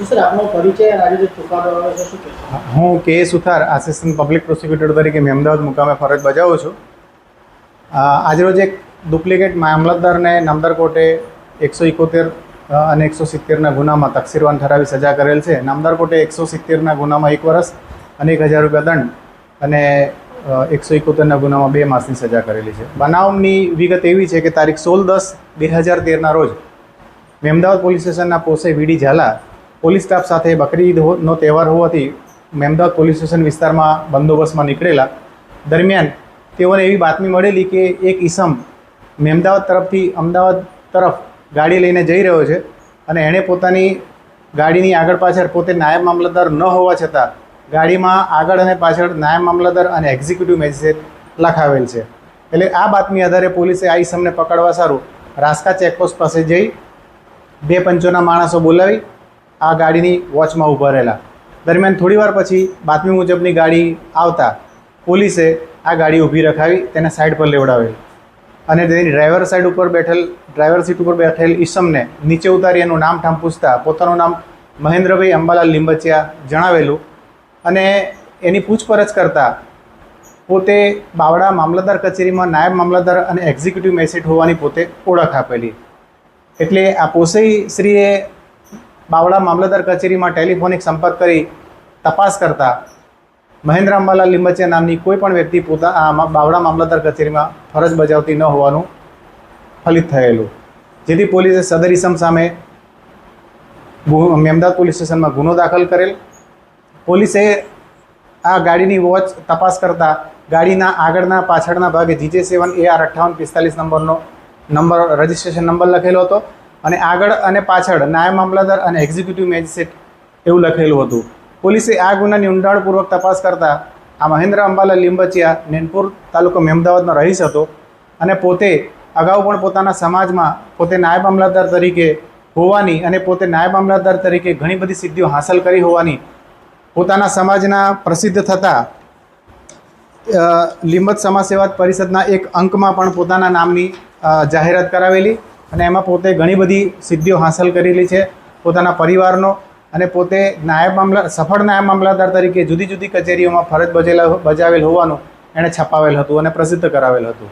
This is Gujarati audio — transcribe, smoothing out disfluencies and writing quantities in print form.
સર આપનો પરિચય અને આજે જે ચુકાદો આવ્યો છે શું કહેશો? હું કે સુથાર આસિસ્ટન્ટ પબ્લિક પ્રોસિક્યુટર તરીકે અમદાવાદ મુકામે ફરજ બજાવું છું. આજરોજ એક ડુપ્લિકેટ મામલતદારને નામદાર કોર્ટે 171 અને 170ના ગુનામાં તકસીરવાન ઠરાવી સજા કરેલ છે. નામદાર કોર્ટે 170ના ગુનામાં 1 વર્ષ અને 1000 રૂપિયા દંડ અને 171ના ગુનામાં 2 માસની સજા કરેલી છે. બનાવની વિગત એવી છે કે તારીખ 16/10/2013ના રોજ અમદાવાદ પોલીસ સ્ટેશનના પોસે વીડી ઝાલા પોલીસ સ્ટાફ સાથે બકરી ઈદનો તહેવાર હોવાથી અમદાવાદ પોલીસ સ્ટેશન વિસ્તારમાં બંદોબસ્તમાં નીકળેલા દરમિયાન તેઓને એવી બાતમી મળેલી કે એક ઈસમ અમદાવાદ તરફ ગાડી લઈને જઈ રહ્યો છે અને એણે પોતાની ગાડીની આગળ પાછળ પોતે નાયબ મામલતદાર ન હોવા છતાં ગાડીમાં આગળ અને પાછળ નાયબ મામલતદાર અને એક્ઝિક્યુટિવ મેજિસ્ટ્રેટ લખાવેલ છે. એટલે આ બાતમી આધારે પોલીસે આ ઈસમને પકડવા સારું રાસ્કા ચેકપોસ્ટ પાસે જઈ 2 પંચોના માણસો બોલાવી આ ગાડીની વોચમાં ઊભા રહેલા. દરમિયાન થોડીવાર પછી બાતમી મુજબની ગાડી આવતા પોલીસે આ ગાડી ઊભી રખાવી તેને સાઈડ પર લેવડાવેલ અને તેની ડ્રાઈવર સીટ ઉપર બેઠેલ ઈસમને નીચે ઉતારી એનું નામ ઠામ પૂછતા પોતાનું નામ મહેન્દ્રભાઈ અંબાલાલ લીંબચિયા જણાવેલું અને એની પૂછપરછ કરતાં પોતે બાવળા મામલતદાર કચેરીમાં નાયબ મામલતદાર અને એક્ઝિક્યુટિવ મેજિસ્ટ્રેટ હોવાની પોતે ઓળખ આપેલી. એટલે આ પોસઈ શ્રીએ બાવળા મામલતદાર કચેરીમાં ટેલિફોનિક સંપર્ક કરી તપાસ કરતા મહેન્દ્ર અંબાલાલ લીંબચિયા નામની કોઈ પણ વ્યક્તિ બાવળા મામલતદાર કચેરીમાં ફરજ બજાવતી ન હોવાનું ફલિત થયેલું, જેથી પોલીસે સદર ઈસમ સામે અમદાવાદ પોલીસ સ્ટેશનમાં ગુનો દાખલ કરેલ. પોલીસે આ ગાડીની વોચ તપાસ કરતા ગાડીના આગળના પાછળના ભાગે GJ7 AR 5845 number registration number લખેલો હતો અને આગળ અને પાછળ નાયબ મામલતદાર અને એક્ઝિક્યુટિવ મેજિસ્ટ્રેટ એવું લખેલું હતું. પોલીસે આ ગુનાની ઊંડાણપૂર્વક તપાસ કરતાં આ મહેન્દ્ર અંબાલાલ લીંબચિયા નેનપુર તાલુકો અમદાવાદનો રહીશ હતો અને પોતે અગાઉ પણ પોતાના સમાજમાં પોતે નાયબ મામલતદાર તરીકે હોવાની અને પોતે નાયબ મામલતદાર તરીકે ઘણી બધી સિદ્ધિઓ હાંસલ કરી હોવાની પોતાના સમાજના પ્રસિદ્ધ થતા લીંબચ સમાજ સેવા પરિષદના એક અંકમાં પણ પોતાના નામની જાહેરાત કરાવેલી અને એમાં પોતે ઘણી બધી સિદ્ધિઓ હાંસલ કરેલી છે પોતાના પરિવારનો અને પોતે સફળ નાયબ મામલતદાર તરીકે જુદી જુદી કચેરીઓમાં ફરજ બજાવેલ હોવાનું એણે છપાવેલ હતું અને પ્રસિદ્ધ કરાવેલ હતું.